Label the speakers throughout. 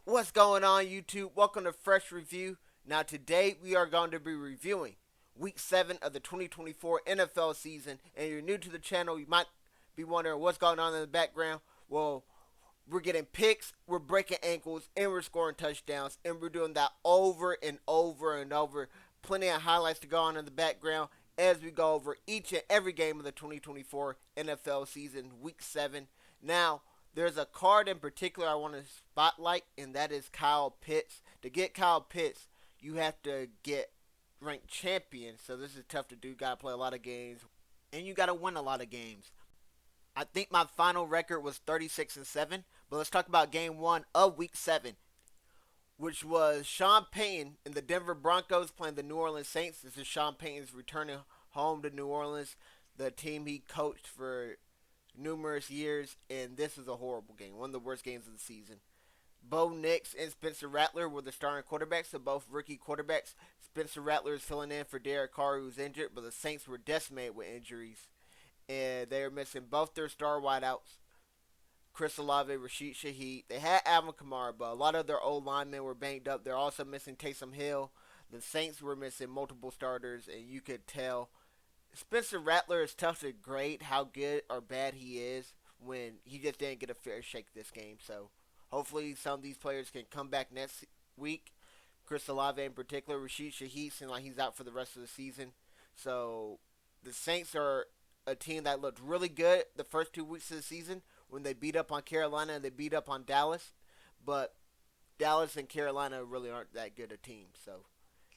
Speaker 1: What's going on, YouTube? Welcome to Fresh Review. Now, today we are going to be reviewing Week 7 of the 2024 NFL season. And you're new to the channel, you might be wondering what's going on in the background. Well, we're getting picks, we're breaking ankles, and we're scoring touchdowns. And we're doing that over and over and over. Plenty of highlights to go on in the background as we go over each and every game of the 2024 NFL season, Week 7. Now, there's a card in particular I want to spotlight, and that is Kyle Pitts. To get Kyle Pitts, you have to get ranked champion, so this is tough to do. Got to play a lot of games, and you got to win a lot of games. I think my final record was 36-7, but let's talk about game 1 of week 7, which was Sean Payton and the Denver Broncos playing the New Orleans Saints. This is Sean Payton's returning home to New Orleans, the team he coached for numerous years, and this was a horrible game, one of the worst games of the season. Bo Nix and Spencer Rattler were the starting quarterbacks, so both rookie quarterbacks. Spencer Rattler is filling in for Derek Carr, who's injured, but the Saints were decimated with injuries, and they were missing both their star wideouts, Chris Olave, Rashid Shaheed. They had Alvin Kamara, but a lot of their old linemen were banged up. They're also missing Taysom Hill. The Saints were missing multiple starters, and you could tell Spencer Rattler is tough to grade how good or bad he is when he just didn't get a fair shake this game. So hopefully some of these players can come back next week. Chris Olave in particular, Rashid Shaheed seems like he's out for the rest of the season. So the Saints are a team that looked really good the first 2 weeks of the season when they beat up on Carolina and they beat up on Dallas. But Dallas and Carolina really aren't that good a team. So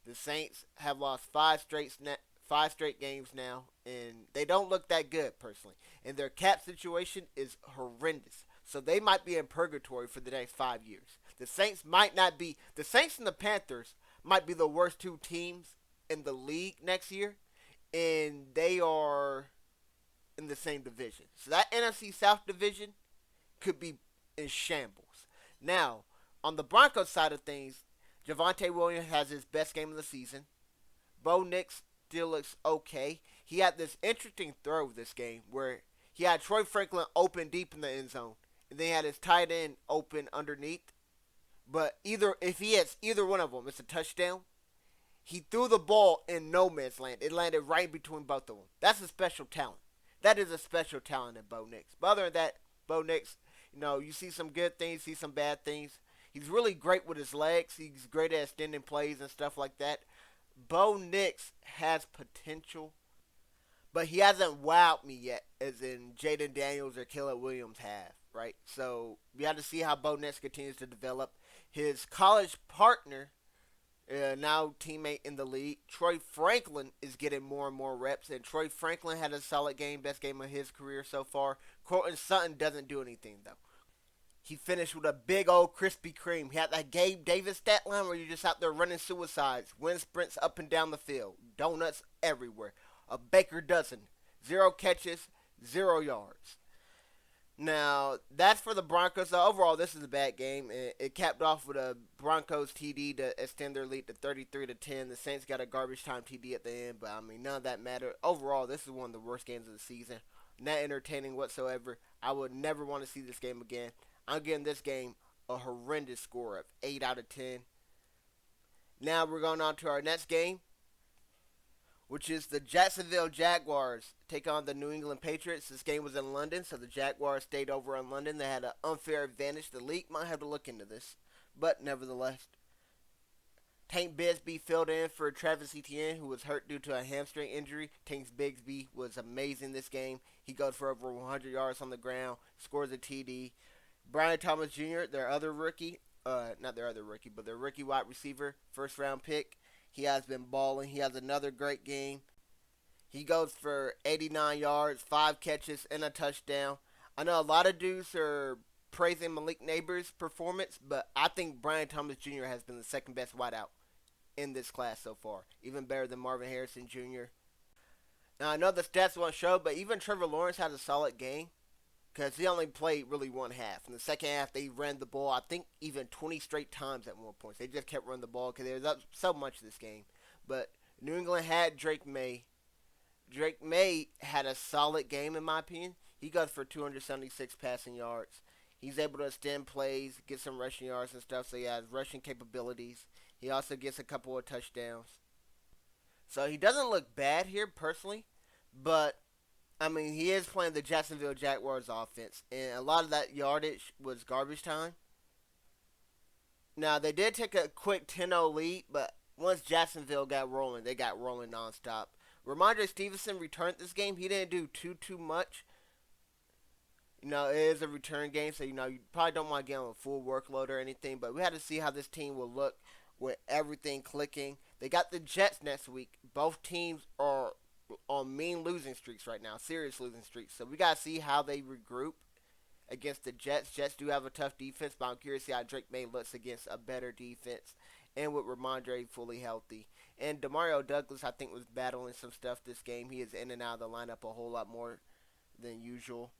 Speaker 1: the Saints have lost five straight games now, and they don't look that good personally. And their cap situation is horrendous. So they might be in purgatory for the next 5 years. The Saints might not be. The Saints and the Panthers might be the worst two teams in the league next year, and they are in the same division. So that NFC South division could be in shambles. Now, on the Broncos side of things, Javonte Williams has his best game of the season. Bo Nix still looks okay. He had this interesting throw this game where he had Troy Franklin open deep in the end zone, and then he had his tight end open underneath. But if he hits either one of them, it's a touchdown. He threw the ball in no man's land. It landed right between both of them. That's a special talent. That is a special talent in Bo Nix. But other than that, Bo Nix, you see some good things, see some bad things. He's really great with his legs. He's great at extending plays and stuff like that. Bo Nix has potential, but he hasn't wowed me yet, as in Jaden Daniels or Caleb Williams have, right? So we have to see how Bo Nix continues to develop. His college partner, now teammate in the league, Troy Franklin, is getting more and more reps, and Troy Franklin had a solid game, best game of his career so far. Courtland Sutton doesn't do anything, though. He finished with a big old Krispy Kreme. He had that Gabe Davis stat line where you're just out there running suicides, wind sprints up and down the field, donuts everywhere. A baker dozen, 0 catches, 0 yards. Now, that's for the Broncos. So overall, this is a bad game. It capped off with a Broncos TD to extend their lead to 33-10. The Saints got a garbage time TD at the end, but none of that mattered. Overall, this is one of the worst games of the season. Not entertaining whatsoever. I would never want to see this game again. I'm giving this game a horrendous score of 8 out of 10. Now we're going on to our next game, which is the Jacksonville Jaguars take on the New England Patriots. This game was in London, so the Jaguars stayed over in London. They had an unfair advantage. The league might have to look into this, but nevertheless, Tank Bigsby filled in for Travis Etienne, who was hurt due to a hamstring injury. Tank Bigsby was amazing this game. He goes for over 100 yards on the ground, scores a TD. Brian Thomas Jr., their other rookie, not their other rookie, but their rookie wide receiver, first round pick. He has been balling. He has another great game. He goes for 89 yards, 5 catches, and a touchdown. I know a lot of dudes are praising Malik Neighbors' performance, but I think Brian Thomas Jr. has been the second best wideout in this class so far, even better than Marvin Harrison Jr. Now, I know the stats won't show, but even Trevor Lawrence has a solid game, because he only played really one half. In the second half, they ran the ball, I think, even 20 straight times at one point. They just kept running the ball because there was up so much this game. But New England had Drake May. Drake May had a solid game, in my opinion. He goes for 276 passing yards. He's able to extend plays, get some rushing yards and stuff, so he has rushing capabilities. He also gets a couple of touchdowns. So he doesn't look bad here personally, but I mean, he is playing the Jacksonville Jaguars offense, and a lot of that yardage was garbage time. Now, they did take a quick 10-0 lead, but once Jacksonville got rolling, they got rolling nonstop. Ramondre Stevenson returned this game. He didn't do too much. It is a return game, so you probably don't want to get on a full workload or anything. But we had to see how this team will look with everything clicking. They got the Jets next week. Both teams are on mean losing streaks right now, serious losing streaks. So we got to see how they regroup against the Jets. Jets do have a tough defense, but I'm curious to see how Drake May looks against a better defense and with Ramondre fully healthy. And Demario Douglas, I think, was battling some stuff this game. He is in and out of the lineup a whole lot more than usual.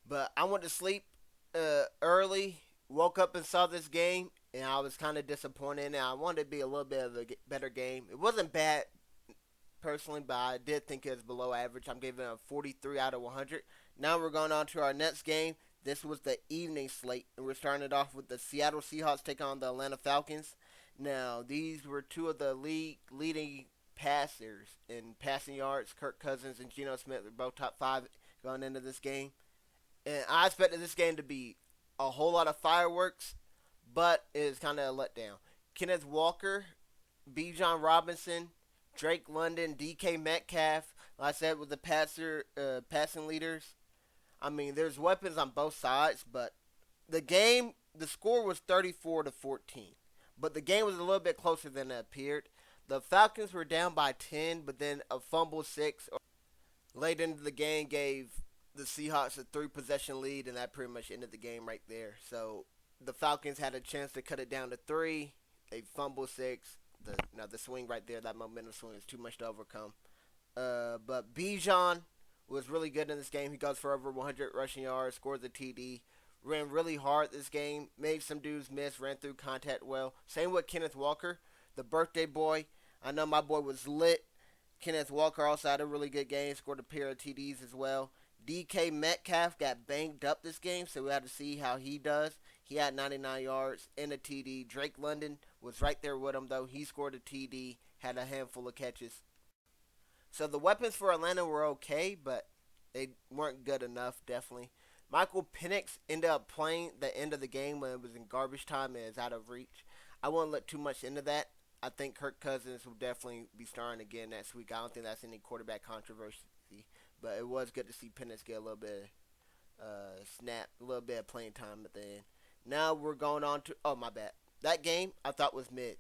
Speaker 1: But I went to sleep early, woke up and saw this game, and I was kind of disappointed. And I wanted it to be a little bit of a better game. It wasn't bad personally, but I did think it was below average. I'm giving it a 43 out of 100. Now we're going on to our next game. This was the evening slate, and we're starting it off with the Seattle Seahawks taking on the Atlanta Falcons. Now, these were two of the leading passers in passing yards. Kirk Cousins and Geno Smith were both top 5 going into this game. And I expected this game to be a whole lot of fireworks, but it is kind of a letdown. Kenneth Walker, Bijan Robinson, Drake London, DK Metcalf, like I said, with the passing leaders. I mean, there's weapons on both sides, but the score was 34-14. But the game was a little bit closer than it appeared. The Falcons were down by 10, but then a fumble 6 late into the game gave the Seahawks a 3-possession lead, and that pretty much ended the game right there. So the Falcons had a chance to cut it down to 3. They fumbled 6. The swing right there, that momentum swing is too much to overcome. But Bijan was really good in this game. He goes for over 100 rushing yards, scored the TD, ran really hard this game, made some dudes miss, ran through contact well. Same with Kenneth Walker, the birthday boy. I know my boy was lit. Kenneth Walker also had a really good game, scored a pair of TDs as well. DK Metcalf got banged up this game, so we had to see how he does. He had 99 yards and a TD. Drake London was right there with him, though. He scored a TD, had a handful of catches. So the weapons for Atlanta were okay, but they weren't good enough, definitely. Michael Penix ended up playing the end of the game when it was in garbage time and is out of reach. I won't look too much into that. I think Kirk Cousins will definitely be starting again next week. I don't think that's any quarterback controversy. But it was good to see Penix get a little bit of a little bit of playing time at the end. Now we're going on to, my bad. That game I thought was mid.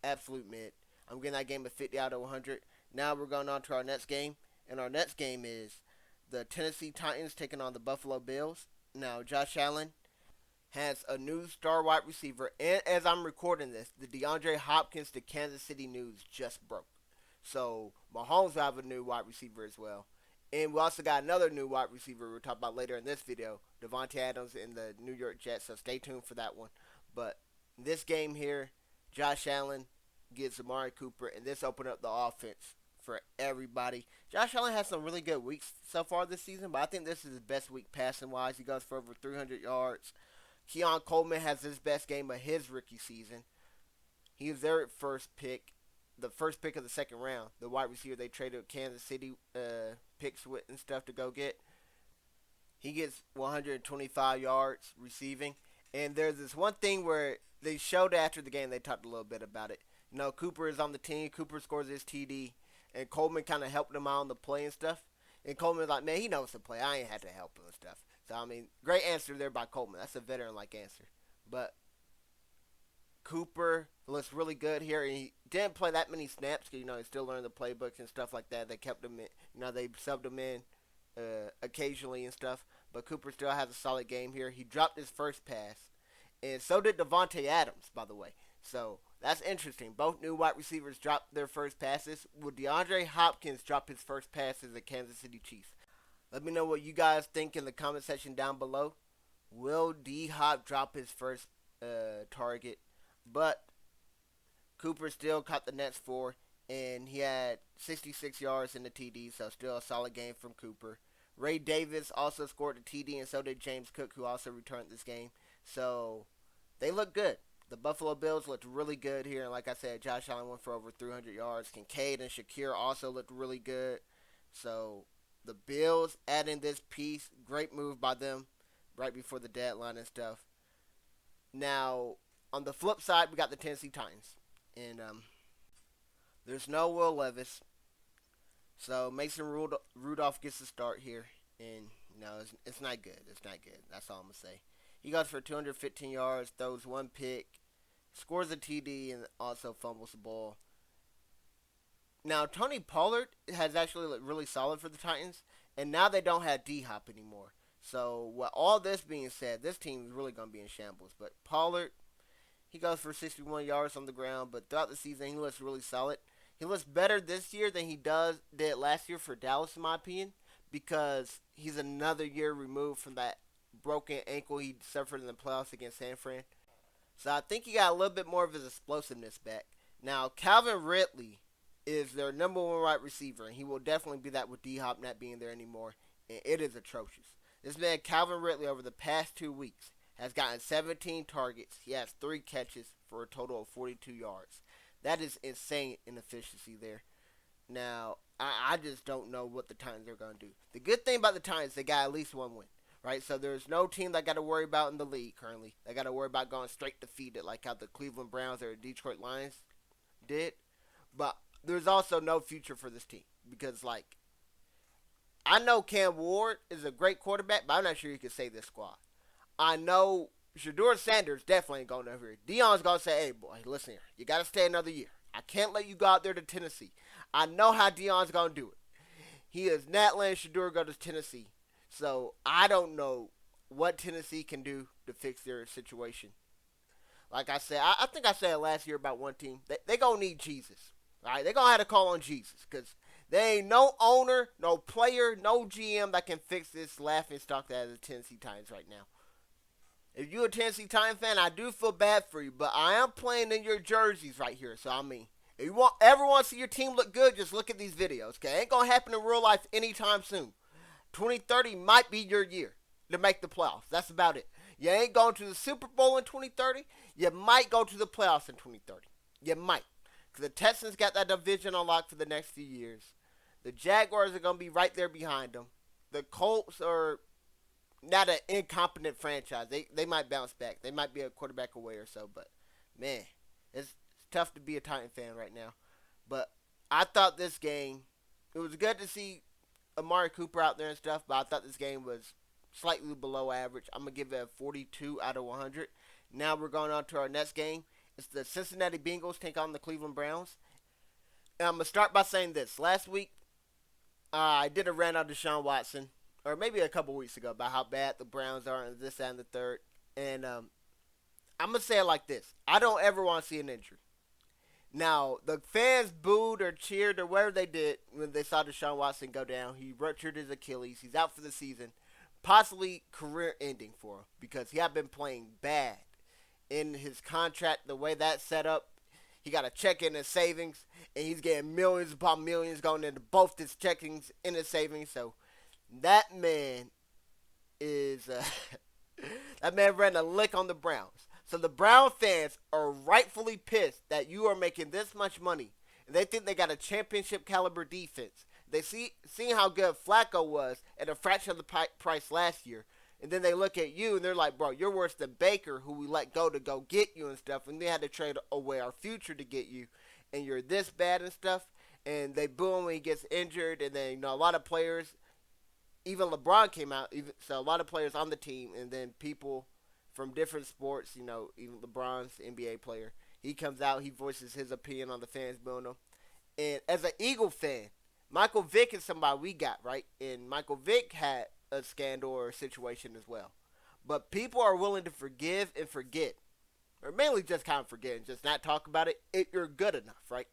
Speaker 1: Absolute mid. I'm giving that game a 50 out of 100. Now we're going on to our next game. And our next game is the Tennessee Titans taking on the Buffalo Bills. Now Josh Allen has a new star wide receiver. And as I'm recording this, the DeAndre Hopkins to Kansas City news just broke. So Mahomes will have a new wide receiver as well. And we also got another new wide receiver we'll talk about later in this video, Devontae Adams in the New York Jets, so stay tuned for that one. But this game here, Josh Allen gets Amari Cooper, and this opened up the offense for everybody. Josh Allen has some really good weeks so far this season, but I think this is his best week passing-wise. He goes for over 300 yards. Keon Coleman has his best game of his rookie season. He was their first pick. The first pick of the second round, the wide receiver they traded with Kansas City picks with and stuff to go get. He gets 125 yards receiving. And there's this one thing where they showed after the game, they talked a little bit about it. Cooper is on the team. Cooper scores his TD. And Coleman kind of helped him out on the play and stuff. And Coleman's like, man, he knows the play. I ain't had to help him and stuff. So, I mean, great answer there by Coleman. That's a veteran-like answer. But Cooper looks really good here. He didn't play that many snaps because, he's still learning the playbooks and stuff like that. They kept him in, they subbed him in occasionally and stuff. But Cooper still has a solid game here. He dropped his first pass. And so did Devontae Adams, by the way. So that's interesting. Both new wide receivers dropped their first passes. Will DeAndre Hopkins drop his first pass as a Kansas City Chiefs? Let me know what you guys think in the comment section down below. Will D-Hop drop his first target? But Cooper still caught the next 4, and he had 66 yards in the TD, so still a solid game from Cooper. Ray Davis also scored a TD, and so did James Cook, who also returned this game. So they look good. The Buffalo Bills looked really good here, and like I said, Josh Allen went for over 300 yards. Kincaid and Shakir also looked really good. So the Bills adding this piece, great move by them right before the deadline and stuff. Now, on the flip side, we got the Tennessee Titans, and there's no Will Levis, so Mason Rudolph gets the start here, and it's not good. It's not good. That's all I'm gonna say. He goes for 215 yards, throws one pick, scores a TD, and also fumbles the ball. Now, Tony Pollard has actually looked really solid for the Titans, and now they don't have D Hop anymore. So, with all this being said, this team is really going to be in shambles. But Pollard, he goes for 61 yards on the ground, but throughout the season, he looks really solid. He looks better this year than he did last year for Dallas, in my opinion, because he's another year removed from that broken ankle he suffered in the playoffs against San Fran. So I think he got a little bit more of his explosiveness back. Now, Calvin Ridley is their number one wide receiver, and he will definitely be that with D Hop not being there anymore. And it is atrocious. This man, Calvin Ridley, over the past 2 weeks, has gotten 17 targets. He has 3 catches for a total of 42 yards. That is insane inefficiency there. Now, I just don't know what the Titans are going to do. The good thing about the Titans, they got at least one win, right? So there's no team that got to worry about in the league currently. They got to worry about going straight defeated like how the Cleveland Browns or Detroit Lions did. But there's also no future for this team because, like, I know Cam Ward is a great quarterback, but I'm not sure he can save this squad. I know Shador Sanders definitely ain't going over here. Deion's going to say, hey, boy, listen here. You got to stay another year. I can't let you go out there to Tennessee. I know how Deion's going to do it. He is not letting Shador go to Tennessee. So I don't know what Tennessee can do to fix their situation. Like I said, I think I said it last year about one team. They going to need Jesus. All right, they're going to have to call on Jesus because there ain't no owner, no player, no GM that can fix this laughing stock that is the Tennessee Titans right now. If you're a Tennessee Titan fan, I do feel bad for you, but I am playing in your jerseys right here. So, I mean, if you ever want to see your team look good, just look at these videos, okay? It ain't going to happen in real life anytime soon. 2030 might be your year to make the playoffs. That's about it. You ain't going to the Super Bowl in 2030. You might go to the playoffs in 2030. You might. Because the Texans got that division unlocked for the next few years. The Jaguars are going to be right there behind them. The Colts are not an incompetent franchise. They might bounce back. They might be a quarterback away or so. But, man, it's tough to be a Titan fan right now. But I thought this game, it was good to see Amari Cooper out there and stuff, but I thought this game was slightly below average. I'm going to give it a 42 out of 100. Now we're going on to our next game. It's the Cincinnati Bengals take on the Cleveland Browns. And I'm going to start by saying this. Last week, I did a rant on Deshaun Watson, or maybe a couple weeks ago, about how bad the Browns are and this, that, and the third. And I'm going to say it like this. I don't ever want to see an injury. Now, the fans booed or cheered or whatever they did when they saw Deshaun Watson go down. He ruptured his Achilles. He's out for the season. Possibly career ending for him because he had been playing bad. In his contract, the way that's set up, he got a check in his savings, and he's getting millions upon millions going into both his checkings and his savings. So that man is that man ran a lick on the Browns. So the Brown fans are rightfully pissed that you are making this much money, and they think they got a championship caliber defense. They seeing how good Flacco was at a fraction of the price last year. And then they look at you and they're like, bro, you're worse than Baker, who we let go to go get you and stuff. And they had to trade away our future to get you. And you're this bad and stuff. And they boo him when he gets injured. And then, a lot of players, even LeBron came out. So a lot of players on the team. And then people from different sports, even LeBron's the NBA player. He comes out, he voices his opinion on the fans booing him. And as an Eagle fan, Michael Vick is somebody we got, right? And Michael Vick had a scandal or a situation as well. But people are willing to forgive and forget. Or mainly just kind of forget and just not talk about it if you're good enough, right?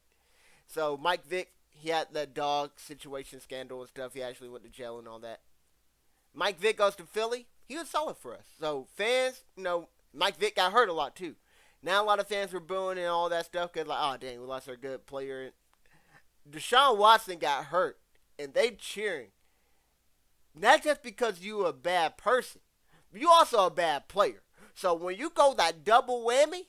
Speaker 1: So Mike Vick, he had that dog situation scandal and stuff. He actually went to jail and all that. Mike Vick goes to Philly. He was solid for us. So fans, Mike Vick got hurt a lot too. Now a lot of fans were booing and all that stuff because like, oh dang, we lost our good player. Deshaun Watson got hurt and they cheering. not just because you a bad person, you also a bad player. So when you go that double whammy,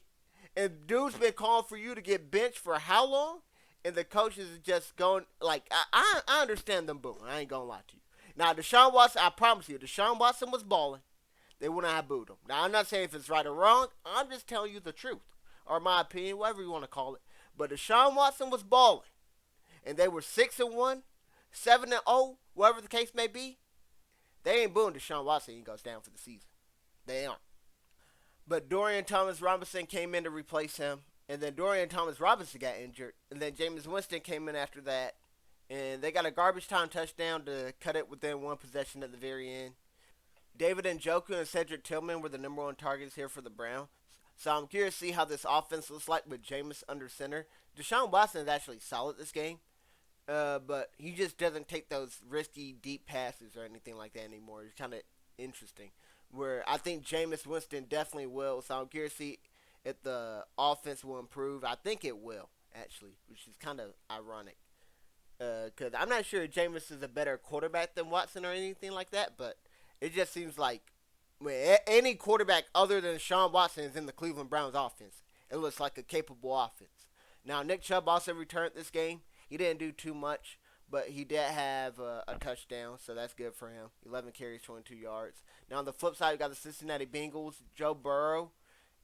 Speaker 1: and dude's been calling for you to get benched for how long? And the coaches is just going like I understand them booing. I ain't gonna lie to you. Now Deshaun Watson, I promise you, Deshaun Watson was balling. They wouldn't have booed him. Now I'm not saying if it's right or wrong. I'm just telling you the truth, or my opinion, whatever you want to call it. But Deshaun Watson was balling, and they were 6-1, 7-0, whatever the case may be. They ain't booing Deshaun Watson. He goes down for the season. They aren't. But Dorian Thomas Robinson came in to replace him. And then Dorian Thomas Robinson got injured. And then Jameis Winston came in after that. And they got a garbage time touchdown to cut it within one possession at the very end. David Njoku and Cedric Tillman were the number one targets here for the Browns. So I'm curious to see how this offense looks like with Jameis under center. Deshaun Watson is actually solid this game. But he just doesn't take those risky deep passes or anything like that anymore. It's kind of interesting. Where I think Jameis Winston definitely will. So I'm curious to see if the offense will improve. I think it will, actually, which is kind of ironic. Because I'm not sure Jameis is a better quarterback than Watson or anything like that. But it just seems like when any quarterback other than Sean Watson is in the Cleveland Browns offense, it looks like a capable offense. Now, Nick Chubb also returned this game. He didn't do too much, but he did have a touchdown, so that's good for him. 11 carries, 22 yards. Now, on the flip side, we got the Cincinnati Bengals. Joe Burrow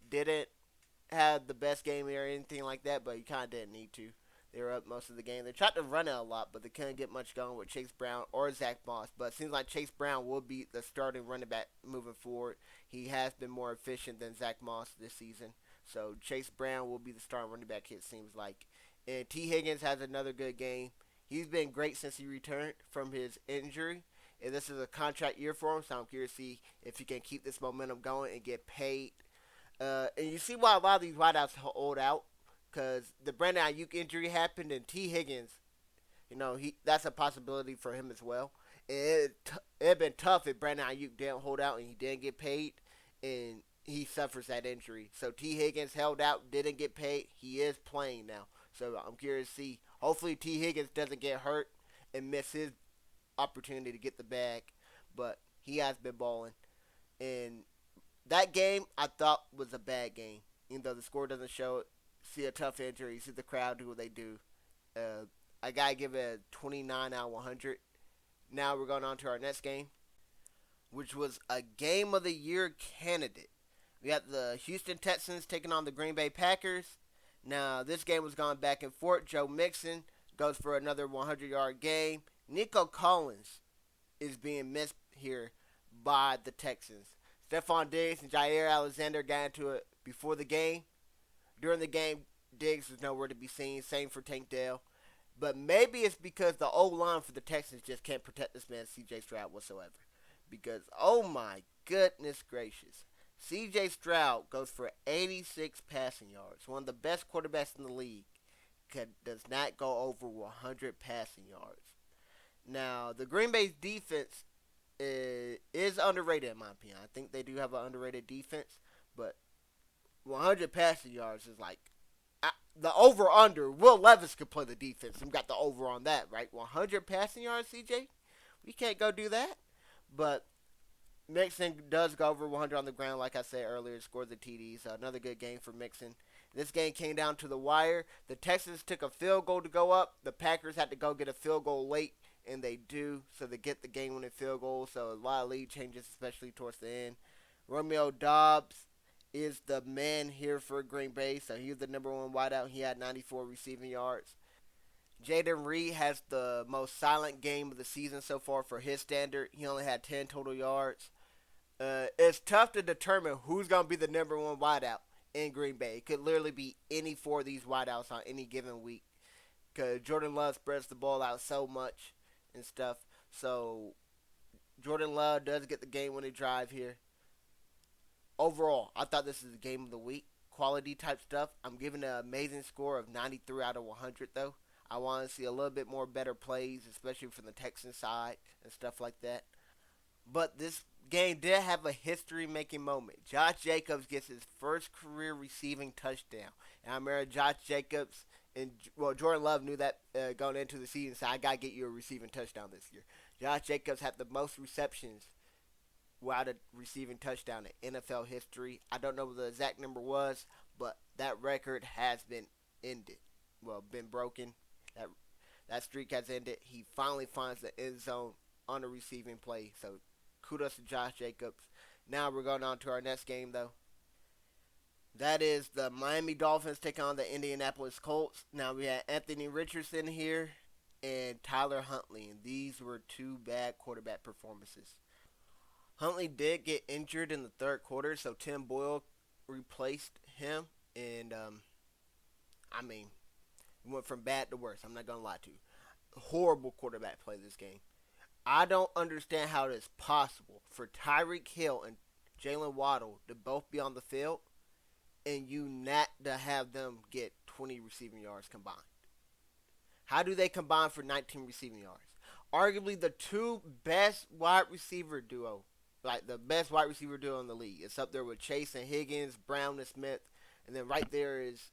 Speaker 1: didn't have the best game or anything like that, but he kind of didn't need to. They were up most of the game. They tried to run it a lot, but they couldn't get much going with Chase Brown or Zach Moss. But it seems like Chase Brown will be the starting running back moving forward. He has been more efficient than Zach Moss this season. So Chase Brown will be the starting running back, it seems like. And T. Higgins has another good game. He's been great since he returned from his injury. And this is a contract year for him, so I'm curious to see if he can keep this momentum going and get paid. And you see why a lot of these wideouts hold out. Because the Brandon Ayuk injury happened, and T. Higgins, that's a possibility for him as well. It'd been tough if Brandon Ayuk didn't hold out and he didn't get paid, and he suffers that injury. So T. Higgins held out, didn't get paid. He is playing now. So I'm curious to see. Hopefully T. Higgins doesn't get hurt and miss his opportunity to get the bag. But he has been balling. And that game I thought was a bad game. Even though the score doesn't show it. See a tough injury. See the crowd do what they do. I got to give it a 29 out of 100. Now we're going on to our next game, which was a Game of the Year candidate. We got the Houston Texans taking on the Green Bay Packers. Now, this game was going back and forth. Joe Mixon goes for another 100-yard game. Nico Collins is being missed here by the Texans. Stephon Diggs and Jair Alexander got into it before the game. During the game, Diggs was nowhere to be seen. Same for Tank Dell. But maybe it's because the O-line for the Texans just can't protect this man, C.J. Stroud, whatsoever. Because, oh my goodness gracious. C.J. Stroud goes for 86 passing yards. One of the best quarterbacks in the league. Does not go over 100 passing yards. Now, the Green Bay's defense is underrated in my opinion. I think they do have an underrated defense. But 100 passing yards is like the over-under. Will Levis could play the defense. We got the over on that, right? 100 passing yards, CJ? We can't go do that. But Mixon does go over 100 on the ground, like I said earlier. Scored the TDs. Another good game for Mixon. This game came down to the wire. The Texans took a field goal to go up. The Packers had to go get a field goal late, and they do. So they get the game-winning field goal. So a lot of lead changes, especially towards the end. Romeo Doubs is the man here for Green Bay. So he was the number one wideout. He had 94 receiving yards. Jaden Reed has the most silent game of the season so far for his standard. He only had 10 total yards. It's tough to determine who's going to be the number one wideout in Green Bay. It could literally be any four of these wideouts on any given week. Because Jordan Love spreads the ball out so much and stuff. So Jordan Love does get the game-winning drive here. Overall, I thought this is the game of the week. Quality type stuff. I'm giving an amazing score of 93 out of 100 though. I want to see a little bit more better plays, especially from the Texans side and stuff like that. But this game did have a history-making moment. Josh Jacobs gets his first career receiving touchdown. And I remember Josh Jacobs and Jordan Love knew that going into the season, so I got to get you a receiving touchdown this year. Josh Jacobs had the most receptions without a receiving touchdown in NFL history. I don't know what the exact number was, but that record has been ended. Well, been broken. That that streak has ended. He finally finds the end zone on a receiving play. So kudos to Josh Jacobs. Now we're going on to our next game though. That is the Miami Dolphins take on the Indianapolis Colts. Now we had Anthony Richardson here and Tyler Huntley, and these were two bad quarterback performances. Huntley did get injured in the third quarter, so Tim Boyle replaced him, and I mean, it went from bad to worse. I'm not gonna lie to you. Horrible quarterback play this game. I don't understand how it is possible for Tyreek Hill and Jalen Waddle to both be on the field and you not to have them get 20 receiving yards combined. How do they combine for 19 receiving yards? Arguably the two best wide receiver duo, like the best wide receiver duo in the league. It's up there with Chase and Higgins, Brown and Smith, and then right there is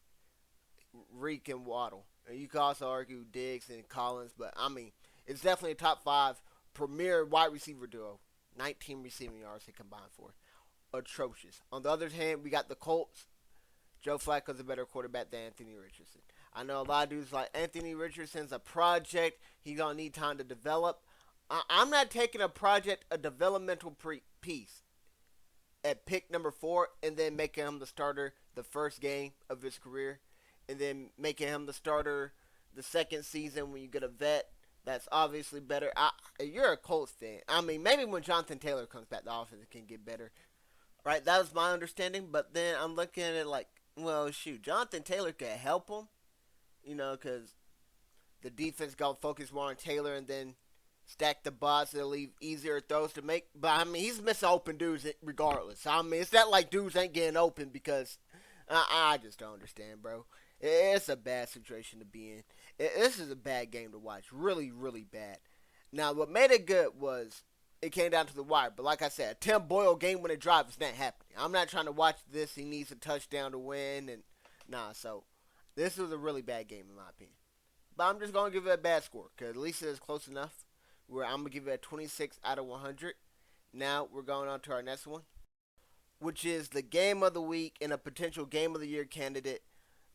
Speaker 1: Reek and Waddle. And you can also argue Diggs and Collins, but I mean, it's definitely a top five premier wide receiver duo. 19 receiving yards they combined for. Atrocious. On the other hand, we got the Colts. Joe Flacco's a better quarterback than Anthony Richardson. I know a lot of dudes like Anthony Richardson's a project. He's going to need time to develop. I'm not taking a project, a developmental piece at pick number 4 and then making him the starter the first game of his career and then making him the starter the second season when you get a vet. That's obviously better. You're a Colts fan. I mean, maybe when Jonathan Taylor comes back, the offense can get better. Right? That was my understanding. But then I'm looking at it like, well, shoot, Jonathan Taylor could help him. You know, because the defense got to focus more on Taylor and then stack the bots. They'll leave easier throws to make. But, I mean, he's missing open dudes regardless. I mean, it's not like dudes ain't getting open because I just don't understand, bro. It's a bad situation to be in. This is a bad game to watch. Really, really bad. Now, what made it good was it came down to the wire. But like I said, a Tim Boyle game-winning drive is not happening. I'm not trying to watch this. He needs a touchdown to win. And so this was a really bad game in my opinion. But I'm just going to give it a bad score because at least it is close enough where I'm going to give it a 26 out of 100. Now we're going on to our next one, which is the game of the week and a potential game of the year candidate.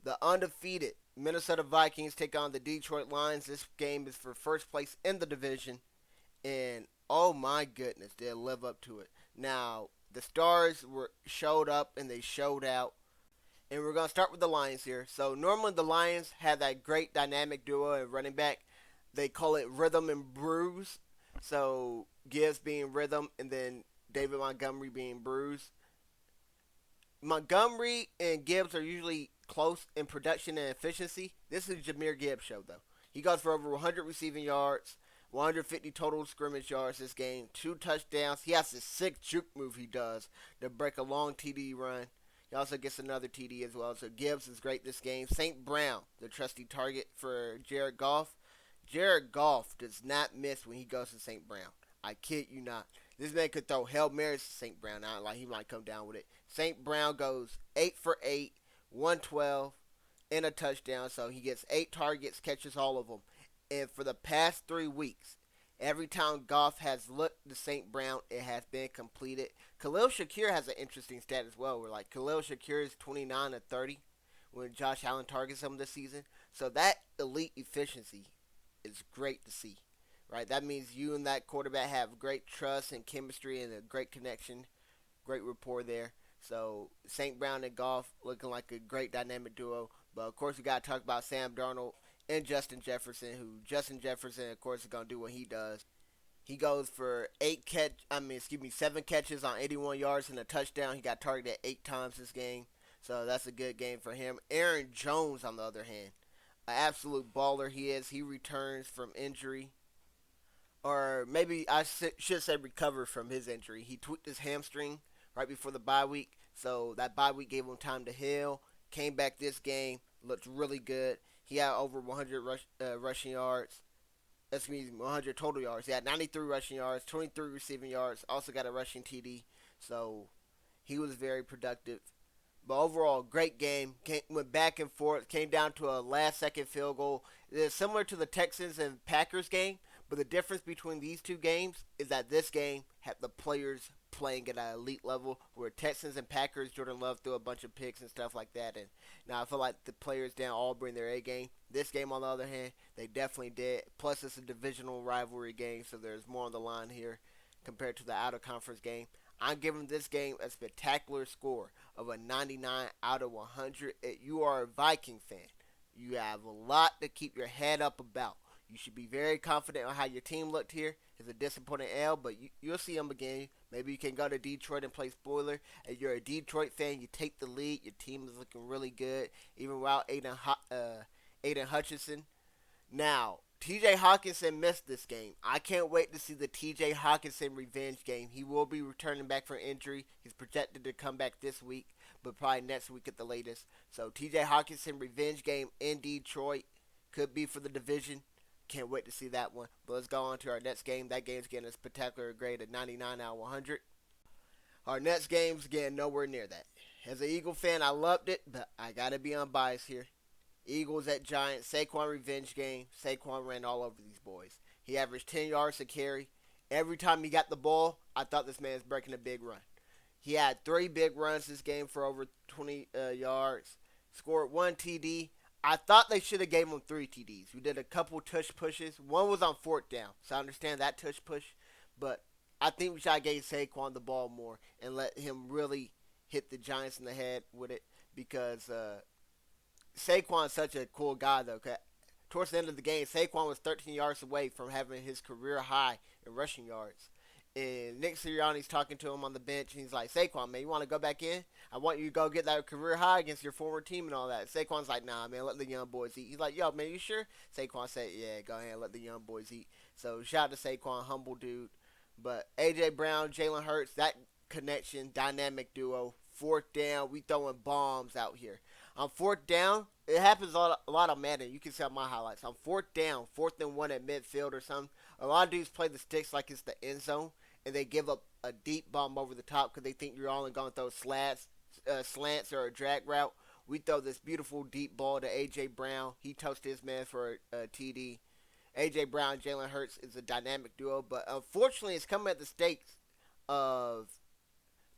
Speaker 1: The undefeated Minnesota Vikings take on the Detroit Lions. This game is for first place in the division. And, oh my goodness, they'll live up to it. Now, the stars showed up and they showed out. And we're going to start with the Lions here. So, normally the Lions have that great dynamic duo at running back. They call it Rhythm and Bruise. So, Gibbs being Rhythm and then David Montgomery being Bruise. Montgomery and Gibbs are usually close in production and efficiency. This is Jahmyr Gibbs' show, though. He goes for over 100 receiving yards, 150 total scrimmage yards this game, 2 touchdowns. He has this sick juke move he does to break a long TD run. He also gets another TD as well. So Gibbs is great this game. St. Brown, the trusty target for Jared Goff. Jared Goff does not miss when he goes to St. Brown. I kid you not. This man could throw Hail Marys to St. Brown. Now, like he might come down with it. St. Brown goes 8 for 8, 112, and a touchdown. So he gets 8 targets, catches all of them. And for the past 3 weeks, every time Goff has looked to St. Brown, it has been completed. Khalil Shakir has an interesting stat as well. Where like Khalil Shakir is 29 to 30 when Josh Allen targets him this season. So that elite efficiency is great to see. Right? That means you and that quarterback have great trust and chemistry and a great connection, great rapport there. So St. Brown and Goff looking like a great dynamic duo. But of course we got to talk about Sam Darnold and Justin Jefferson, who Justin Jefferson of course is going to do what he does. He goes for 7 catches on 81 yards and a touchdown. He got targeted 8 times this game. So that's a good game for him. Aaron Jones on the other hand, an absolute baller he is. He returns from injury. Or maybe I should say recover from his injury. He tweaked his hamstring right before the bye week. So that bye week gave him time to heal. Came back this game. Looked really good. He had over 100 rushing yards. 100 total yards. He had 93 rushing yards, 23 receiving yards. Also got a rushing TD. So he was very productive. But overall, great game. Went back and forth. Came down to a last-second field goal. It's similar to the Texans and Packers game. But the difference between these two games is that this game had the players playing at an elite level, where Texans and Packers, Jordan Love threw a bunch of picks and stuff like that. And now I feel like the players didn't all bring their A game. This game, on the other hand, they definitely did. Plus, it's a divisional rivalry game, so there's more on the line here compared to the out of conference game. I'm giving this game a spectacular score of a 99 out of 100. If you are a Viking fan, you have a lot to keep your head up about. You should be very confident on how your team looked here. It's a disappointing L, but you'll see them again. Maybe you can go to Detroit and play spoiler. If you're a Detroit fan, you take the lead. Your team is looking really good, even without Aiden Hutchinson. Now, TJ Hawkinson missed this game. I can't wait to see the TJ Hawkinson revenge game. He will be returning back from injury. He's projected to come back this week, but probably next week at the latest. So TJ Hawkinson revenge game in Detroit could be for the division. Can't wait to see that one. But let's go on to our next game. That game's getting a spectacular grade of 99 out of 100. Our next game's getting nowhere near that. As an Eagle fan, I loved it, but I got to be unbiased here. Eagles at Giants, Saquon revenge game. Saquon ran all over these boys. He averaged 10 yards a carry. Every time he got the ball, I thought this man's breaking a big run. He had 3 big runs this game for over 20 yards. Scored 1 TD. I thought they should have gave him 3 TDs. We did a couple tush pushes. One was on 4th down, so I understand that tush push. But I think we should have gave Saquon the ball more and let him really hit the Giants in the head with it, because Saquon's such a cool guy, though. Towards the end of the game, Saquon was 13 yards away from having his career high in rushing yards. And Nick Sirianni's talking to him on the bench, and he's like, Saquon, man, you want to go back in? I want you to go get that career high against your former team and all that. Saquon's like, nah, man, let the young boys eat. He's like, yo, man, you sure? Saquon said, yeah, go ahead and let the young boys eat. So shout out to Saquon, humble dude. But A.J. Brown, Jalen Hurts, that connection, dynamic duo. 4th down, we throwing bombs out here. On 4th down, it happens a lot on Madden. You can see on my highlights. On 4th down, 4th and 1 at midfield or something, a lot of dudes play the sticks like it's the end zone, and they give up a deep bomb over the top because they think you're only going to throw slants or a drag route. We throw this beautiful deep ball to A.J. Brown. He toasted his man for a TD. A.J. Brown, Jalen Hurts is a dynamic duo, but unfortunately it's coming at the stakes of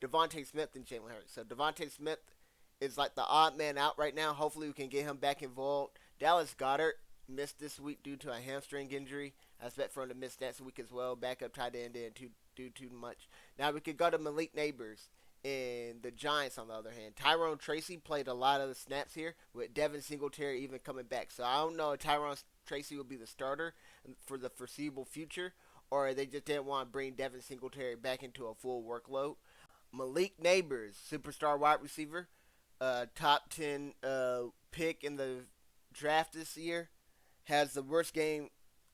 Speaker 1: Devontae Smith and Jalen Hurts. So Devontae Smith is like the odd man out right now. Hopefully we can get him back involved. Dallas Goedert missed this week due to a hamstring injury. I expect for him to miss next week as well. Backup tight end didn't do too much. Now we could go to Malik Neighbors and the Giants on the other hand. Tyrone Tracy played a lot of the snaps here, with Devin Singletary even coming back. So I don't know if Tyrone Tracy will be the starter for the foreseeable future, or they just didn't want to bring Devin Singletary back into a full workload. Malik Neighbors, superstar wide receiver, top 10 pick in the draft this year, has the worst game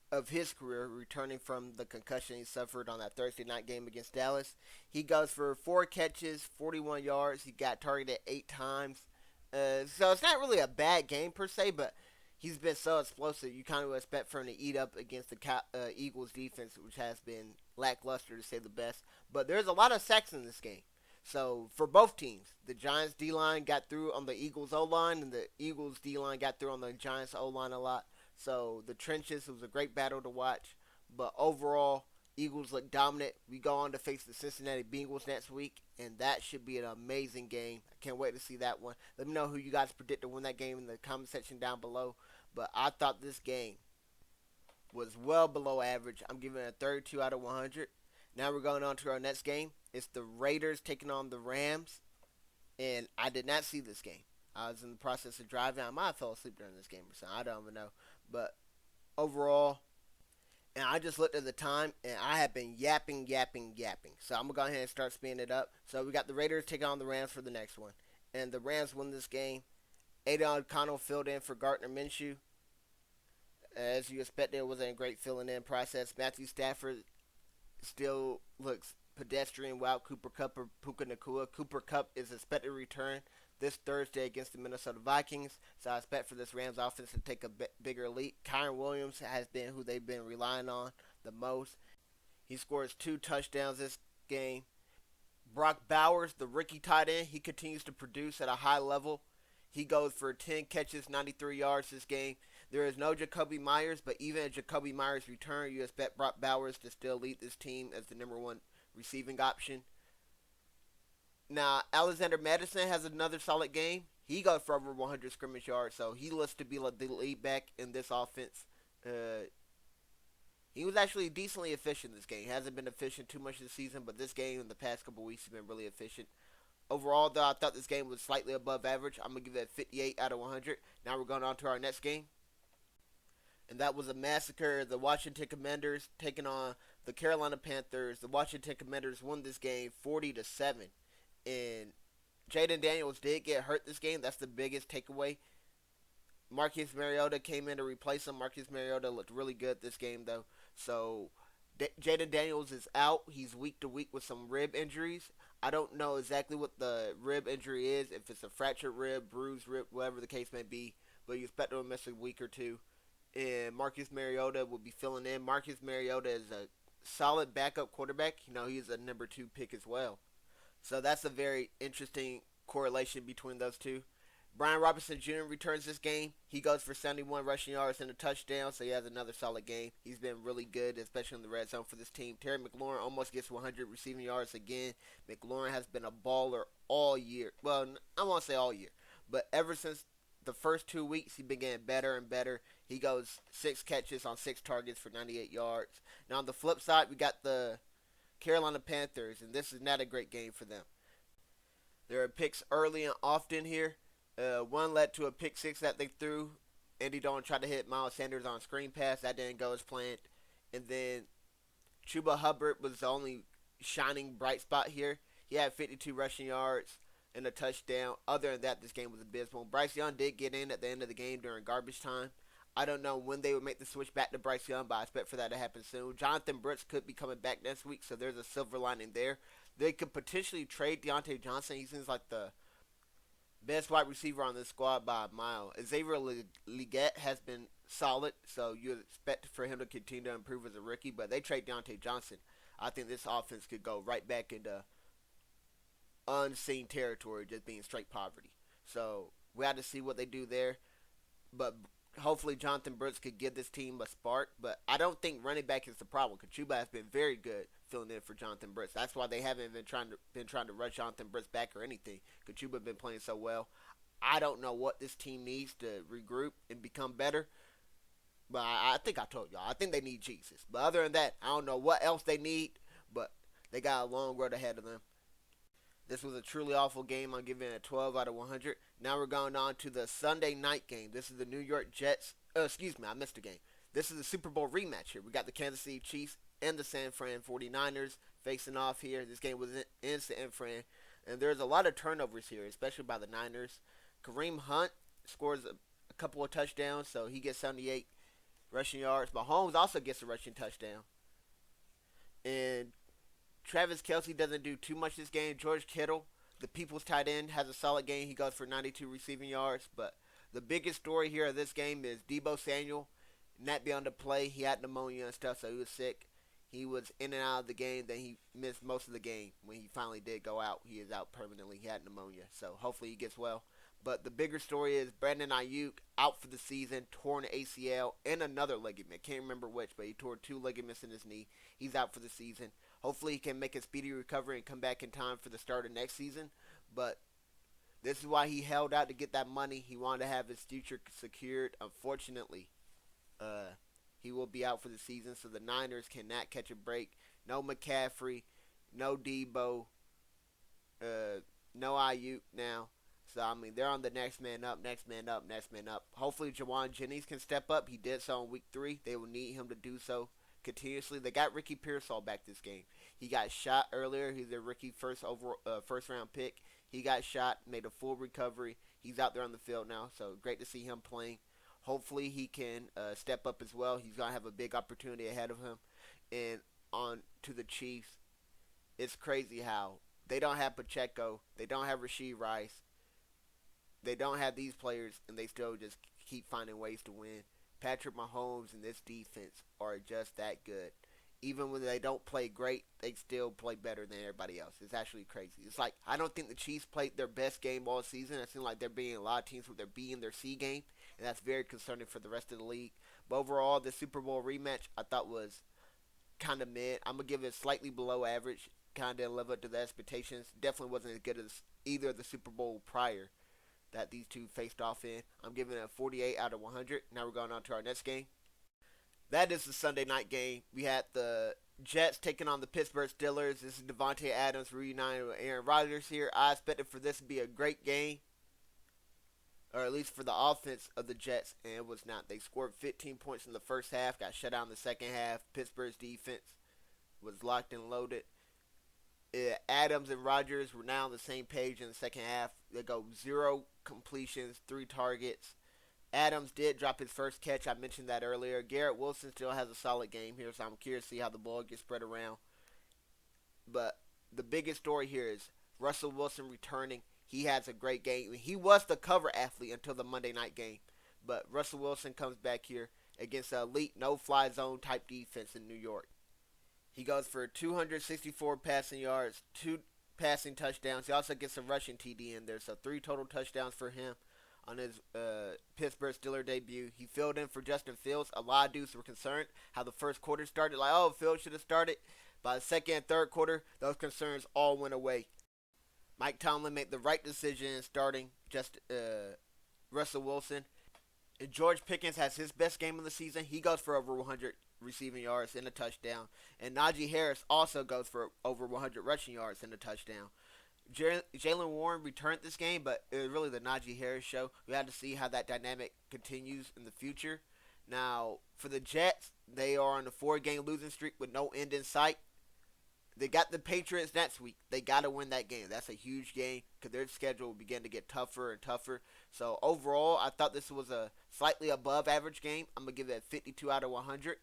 Speaker 1: of his career, returning from the concussion he suffered on that Thursday night game against Dallas. He goes for 4 catches, 41 yards. He got targeted 8 times. So it's not really a bad game per se, but he's been so explosive. You kind of expect for him to eat up against the Eagles defense, which has been lackluster to say the best. But there's a lot of sacks in this game. So for both teams, the Giants D-line got through on the Eagles O-line, and the Eagles D-line got through on the Giants O-line a lot. So the trenches, it was a great battle to watch. But overall, Eagles look dominant. We go on to face the Cincinnati Bengals next week, and that should be an amazing game. I can't wait to see that one. Let me know who you guys predict to win that game in the comment section down below. But I thought this game was well below average. I'm giving it a 32 out of 100. Now we're going on to our next game. It's the Raiders taking on the Rams, and I did not see this game. I was in the process of driving. I might have fell asleep during this game or something. I don't even know. But overall, and I just looked at the time, and I have been yapping. So I'm going to go ahead and start speeding it up. So we got the Raiders taking on the Rams for the next one. And the Rams win this game. Aiden O'Connell filled in for Gardner Minshew. As you expected, it wasn't a great filling in process. Matthew Stafford still looks pedestrian without Cooper Kupp or Puka Nacua. Cooper Kupp is expected to return this Thursday against the Minnesota Vikings, so I expect for this Rams offense to take a bigger leap. Kyren Williams has been who they've been relying on the most. He scores 2 touchdowns this game. Brock Bowers, the rookie tight end, he continues to produce at a high level. He goes for 10 catches, 93 yards this game. There is no Jacoby Myers, but even at Jacoby Myers' return, you expect Brock Bowers to still lead this team as the number one receiving option. Now, Alexander Madison has another solid game. He got for over 100 scrimmage yards, so he looks to be like the lead back in this offense. He was actually decently efficient this game. He hasn't been efficient too much this season, but this game in the past couple weeks he's been really efficient. Overall, though, I thought this game was slightly above average. I'm going to give it a 58 out of 100. Now we're going on to our next game. And that was a massacre. The Washington Commanders taking on the Carolina Panthers. The Washington Commanders won this game 40-7. And Jaden Daniels did get hurt this game. That's the biggest takeaway. Marcus Mariota came in to replace him. Marcus Mariota looked really good this game, though. So Jaden Daniels is out. He's week to week with some rib injuries. I don't know exactly what the rib injury is, if it's a fractured rib, bruised rib, whatever the case may be. But you expect him to miss a week or two. And Marcus Mariota will be filling in. Marcus Mariota is a solid backup quarterback. He's a number 2 pick as well. So that's a very interesting correlation between those two. Brian Robinson Jr. returns this game. He goes for 71 rushing yards and a touchdown, so he has another solid game. He's been really good, especially in the red zone for this team. Terry McLaurin almost gets 100 receiving yards again. McLaurin has been a baller all year. Well, I won't say all year, but ever since the first 2 weeks, he's been getting better and better. He goes 6 catches on 6 targets for 98 yards. Now, on the flip side, we got the Carolina Panthers, and this is not a great game for them. There are picks early and often here. One led to a pick six that they threw. Andy Dalton tried to hit Miles Sanders on a screen pass. That didn't go as planned. And then Chuba Hubbard was the only shining bright spot here. He had 52 rushing yards and a touchdown. Other than that, this game was abysmal. Bryce Young did get in at the end of the game during garbage time. I don't know when they would make the switch back to Bryce Young, but I expect for that to happen soon. Jonathan Brooks could be coming back next week, so there's a silver lining there. They could potentially trade Deontay Johnson. He seems like the best wide receiver on this squad by a mile. Xavier Legette has been solid, so you expect for him to continue to improve as a rookie, but they trade Deontay Johnson. I think this offense could go right back into unseen territory, just being straight poverty. So we have to see what they do there, but hopefully Jonathan Brooks could give this team a spark, but I don't think running back is the problem. Chuba has been very good filling in for Jonathan Brooks. That's why they haven't been trying to rush Jonathan Brooks back or anything. Chuba been playing so well. I don't know what this team needs to regroup and become better, but I think I told y'all. I think they need Jesus. But other than that, I don't know what else they need, but they got a long road ahead of them. This was a truly awful game. I'm giving it a 12 out of 100. Now we're going on to the Sunday night game. This is the New York Jets. I missed a game. This is the Super Bowl rematch here. We got the Kansas City Chiefs and the San Fran 49ers facing off here. This game was in San Fran. And there's a lot of turnovers here, especially by the Niners. Kareem Hunt scores a couple of touchdowns, so he gets 78 rushing yards. Mahomes also gets a rushing touchdown. And Travis Kelce doesn't do too much this game. George Kittle, the people's tight end, has a solid game. He goes for 92 receiving yards. But the biggest story here of this game is Deebo Samuel not being able to play. He had pneumonia and stuff, so he was sick. He was in and out of the game. Then he missed most of the game. When he finally did go out, he is out permanently. He had pneumonia, so hopefully he gets well. But the bigger story is Brandon Ayuk out for the season, torn ACL and another ligament. Can't remember which, but he tore 2 ligaments in his knee. He's out for the season. Hopefully he can make a speedy recovery and come back in time for the start of next season. But this is why he held out to get that money. He wanted to have his future secured. Unfortunately, he will be out for the season, so the Niners cannot catch a break. No McCaffrey, no Debo, no Ayuk now. So, they're on the next man up. Hopefully, Jawan Jennings can step up. He did so in week 3. They will need him to do so continuously. They got Ricky Pearsall back this game. He got shot earlier. He's a rookie first round pick. He got shot, made a full recovery. He's out there on the field now, so great to see him playing. Hopefully, he can step up as well. He's going to have a big opportunity ahead of him. And on to the Chiefs. It's crazy how they don't have Pacheco. They don't have Rashee Rice. They don't have these players, and they still just keep finding ways to win. Patrick Mahomes and this defense are just that good. even when they don't play great, they still play better than everybody else. It's actually crazy. It's like I don't think the Chiefs played their best game all season. It seems like they're beating a lot of teams with their B and their C game, and that's very concerning for the rest of the league. But overall, the Super Bowl rematch I thought was kind of mid. I'm gonna give it slightly below average. Kind of didn't live up to the expectations. Definitely wasn't as good as either of the Super Bowl prior that these two faced off in. I'm giving it a 48 out of 100. Now we're going on to our next game. That is the Sunday night game. We had the Jets taking on the Pittsburgh Steelers. This is Devontae Adams reunited with Aaron Rodgers here. I expected for this to be a great game, or at least for the offense of the Jets, and it was not. They scored 15 points in the first half, got shut out in the second half. Pittsburgh's defense was locked and loaded. Adams and Rodgers were now on the same page in the second half. They go 0 completions, 3 targets. Adams did drop his first catch. I mentioned that earlier. Garrett Wilson still has a solid game here, so I'm curious to see how the ball gets spread around. But the biggest story here is Russell Wilson returning. He has a great game. He was the cover athlete until the Monday night game. But Russell Wilson comes back here against an elite no-fly zone type defense in New York. He goes for 264 passing yards, 2 passing touchdowns. He also gets a rushing TD in there, so 3 total touchdowns for him on his Pittsburgh Steelers debut. He filled in for Justin Fields. A lot of dudes were concerned how the first quarter started. Like, oh, Fields should have started. By the second and third quarter, those concerns all went away. Mike Tomlin made the right decision in starting Russell Wilson. And George Pickens has his best game of the season. He goes for over 100 receiving yards and a touchdown. And Najee Harris also goes for over 100 rushing yards and a touchdown. Jaylen Warren returned this game, but it was really the Najee Harris show. We had to see how that dynamic continues in the future. Now, for the Jets, they are on a 4-game losing streak with no end in sight. They got the Patriots next week. They got to win that game. That's a huge game because their schedule will begin to get tougher and tougher. So, overall, I thought this was a slightly above average game. I'm going to give it a 52 out of 100.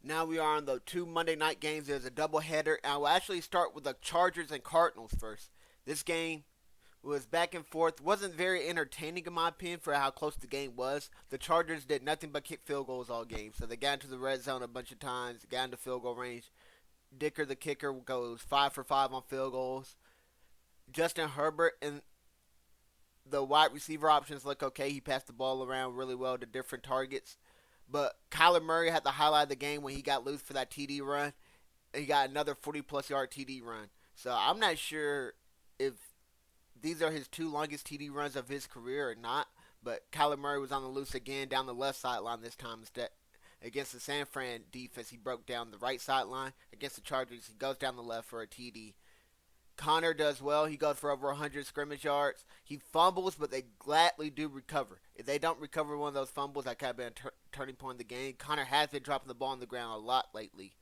Speaker 1: Now we are on the 2 Monday night games. There's a doubleheader. And I will actually start with the Chargers and Cardinals first. This game was back and forth. Wasn't very entertaining in my opinion for how close the game was. The Chargers did nothing but kick field goals all game. So they got into the red zone a bunch of times. Got into field goal range. Dicker, the kicker, goes 5 for 5 on field goals. Justin Herbert and the wide receiver options look okay. He passed the ball around really well to different targets. But Kyler Murray had the highlight of the game when he got loose for that TD run. He got another 40-plus yard TD run. So I'm not sure if these are his 2 longest TD runs of his career or not. But Kyler Murray was on the loose again down the left sideline this time instead. Against the San Fran defense, he broke down the right sideline. Against the Chargers, he goes down the left for a TD. Connor does well. He goes for over 100 scrimmage yards. He fumbles, but they gladly do recover. If they don't recover one of those fumbles, that kind of been a turning point in the game. Connor has been dropping the ball on the ground a lot lately.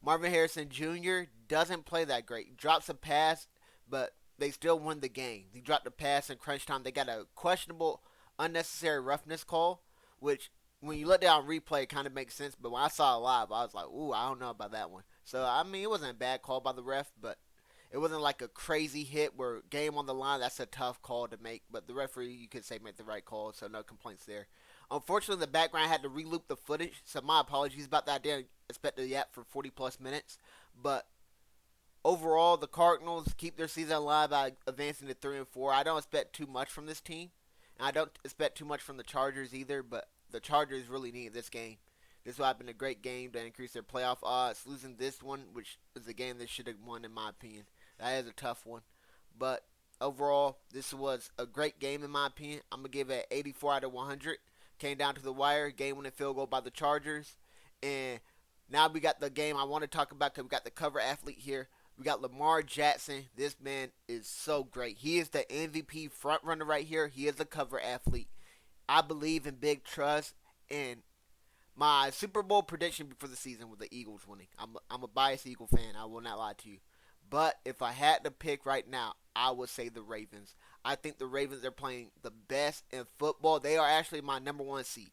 Speaker 1: Marvin Harrison Jr. doesn't play that great. He drops a pass, but they still win the game. He dropped a pass in crunch time. They got a questionable, unnecessary roughness call, which when you look down replay, it kind of makes sense. But when I saw it live, I was like, ooh, I don't know about that one. So, I mean, it wasn't a bad call by the ref, but it wasn't like a crazy hit where game on the line. That's a tough call to make. But the referee, you could say, made the right call, so no complaints there. Unfortunately, the background had to reloop the footage, so my apologies about that. I didn't expect the yap for 40-plus minutes. But overall, the Cardinals keep their season alive by advancing to 3-4. I don't expect too much from this team. And I don't expect too much from the Chargers either, but the Chargers really need this game. This would have been a great game to increase their playoff odds. Losing this one, which is a game they should have won in my opinion. That is a tough one. But overall, this was a great game in my opinion. I'm going to give it 84 out of 100. Came down to the wire. Game-winning field goal by the Chargers. And now we got the game I want to talk about because we got the cover athlete here. We got Lamar Jackson. This man is so great. He is the MVP front runner right here. He is a cover athlete. I believe in Big Truzz. And my Super Bowl prediction before the season was the Eagles winning. I'm a biased Eagle fan. I will not lie to you. But if I had to pick right now, I would say the Ravens. I think the Ravens are playing the best in football. They are actually my number 1 seed.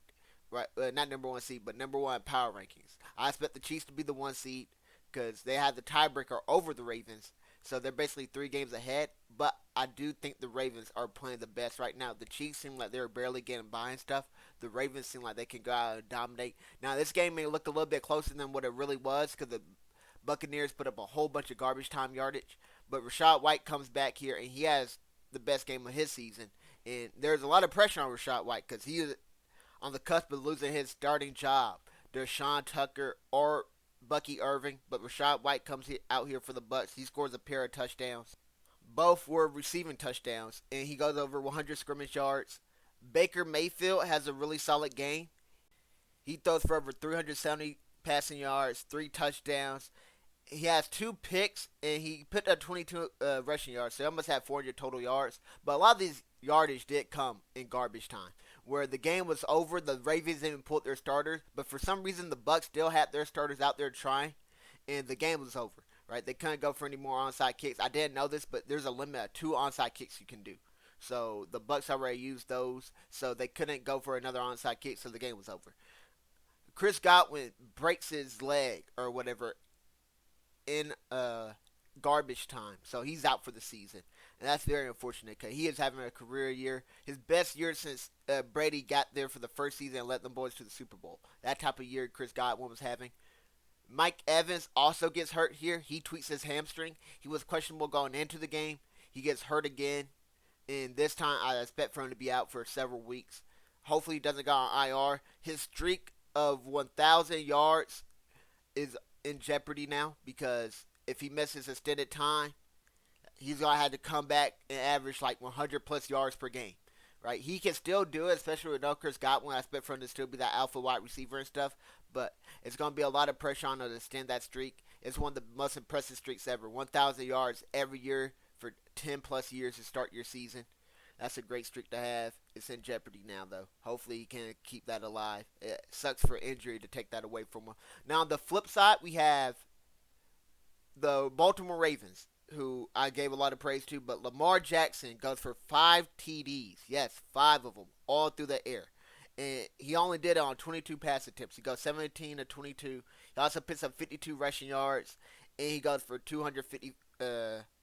Speaker 1: Right? Not number 1 seed, but number 1 power rankings. I expect the Chiefs to be the 1 seed because they have the tiebreaker over the Ravens. So they're basically 3 games ahead. But I do think the Ravens are playing the best right now. The Chiefs seem like they're barely getting by and stuff. The Ravens seem like they can go out and dominate. Now, this game may look a little bit closer than what it really was because the Buccaneers put up a whole bunch of garbage time yardage. But Rachaad White comes back here, and he has the best game of his season. And there's a lot of pressure on Rachaad White because he is on the cusp of losing his starting job. Deshaun Tucker or Bucky Irving, but Rachaad White comes out here for the Bucs. He scores a pair of touchdowns. Both were receiving touchdowns, and he goes over 100 scrimmage yards. Baker Mayfield has a really solid game. He throws for over 370 passing yards, 3 touchdowns. He has 2 picks, and he put up 22 rushing yards, so he almost had 400 total yards. But a lot of these yardage did come in garbage time, where the game was over. The Ravens didn't pull their starters, but for some reason the Bucs still had their starters out there trying, and the game was over. Right? They couldn't go for any more onside kicks. I didn't know this, but there's a limit of 2 onside kicks you can do. So the Bucs already used those, so they couldn't go for another onside kick, so the game was over. Chris Godwin breaks his leg or whatever in garbage time, so he's out for the season, and that's very unfortunate because he is having a career year, his best year since Brady got there for the first season and led them boys to the Super Bowl. That type of year Chris Godwin was having. Mike Evans also gets hurt here. He tweaks his hamstring. He was questionable going into the game. He gets hurt again, and this time I expect for him to be out for several weeks. Hopefully he doesn't go on IR. His streak of 1,000 yards is in jeopardy now because if he misses extended time, he's going to have to come back and average like 100 plus yards per game. Right? He can still do it, especially with no Chris Godwin. I expect for him to still be that alpha wide receiver and stuff, but it's going to be a lot of pressure on him to extend that streak. It's one of the most impressive streaks ever. 1,000 yards every year for 10 plus years to start your season. That's a great streak to have. It's in jeopardy now, though. Hopefully he can keep that alive. It sucks for injury to take that away from him. Now, on the flip side, we have the Baltimore Ravens, who I gave a lot of praise to, but Lamar Jackson goes for 5 TDs. Yes, 5 of them, all through the air. And he only did it on 22 pass attempts. He goes 17 to 22. He also picks up 52 rushing yards, and he goes for 250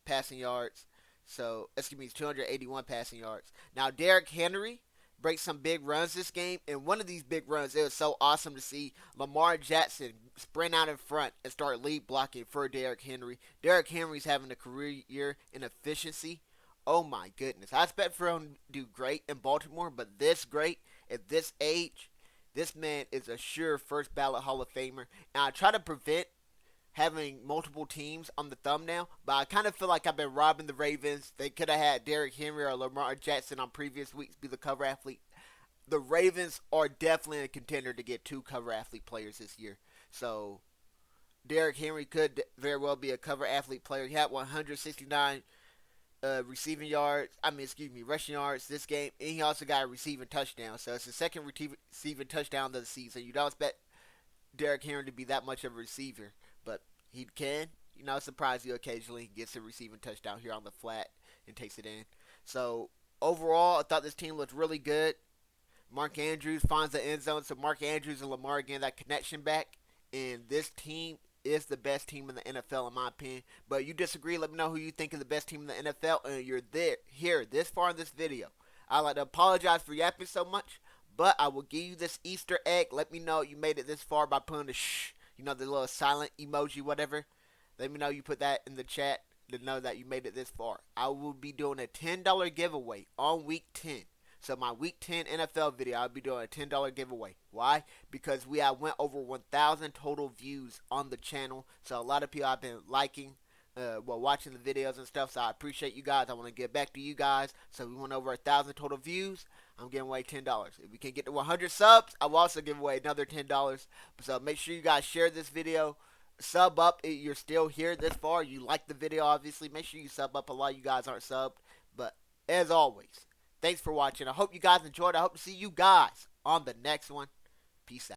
Speaker 1: passing yards. So, 281 passing yards. Now, Derrick Henry breaks some big runs this game, and one of these big runs, it was so awesome to see Lamar Jackson sprint out in front and start lead blocking for Derrick Henry. Derrick Henry's having a career year in efficiency. Oh my goodness. I expect for him to do great in Baltimore, but this great at this age, this man is a sure first ballot Hall of Famer. And I try to prevent having multiple teams on the thumbnail, but I kind of feel like I've been robbing the Ravens. They could have had Derrick Henry or Lamar Jackson on previous weeks be the cover athlete. The Ravens are definitely a contender to get 2 cover athlete players this year. So Derrick Henry could very well be a cover athlete player. He had 169 rushing yards this game, and he also got a receiving touchdown. So it's the second receiving touchdown of the season. You don't expect Derrick Henry to be that much of a receiver, but he can, surprise you occasionally. He gets a receiving touchdown here on the flat and takes it in. So overall, I thought this team looked really good. Mark Andrews finds the end zone, so Mark Andrews and Lamar getting that connection back, and this team is the best team in the NFL in my opinion. But you disagree, let me know who you think is the best team in the NFL, and you're here this far in this video. I'd like to apologize for yapping so much, but I will give you this Easter egg. Let me know you made it this far by putting the shh, the little silent emoji, whatever. Let me know you put that in the chat to know that you made it this far. I will be doing a $10 giveaway on week 10. So my week 10 NFL video, I'll be doing a $10 giveaway. Why? Because we have went over 1,000 total views on the channel. So a lot of people have been liking, watching the videos and stuff. So I appreciate you guys. I want to get back to you guys. So we went over 1,000 total views. I'm giving away $10. If we can get to 100 subs, I will also give away another $10. So make sure you guys share this video. Sub up if you're still here this far. You like the video, obviously. Make sure you sub up. A lot of you guys aren't subbed. But as always, thanks for watching. I hope you guys enjoyed. I hope to see you guys on the next one. Peace out.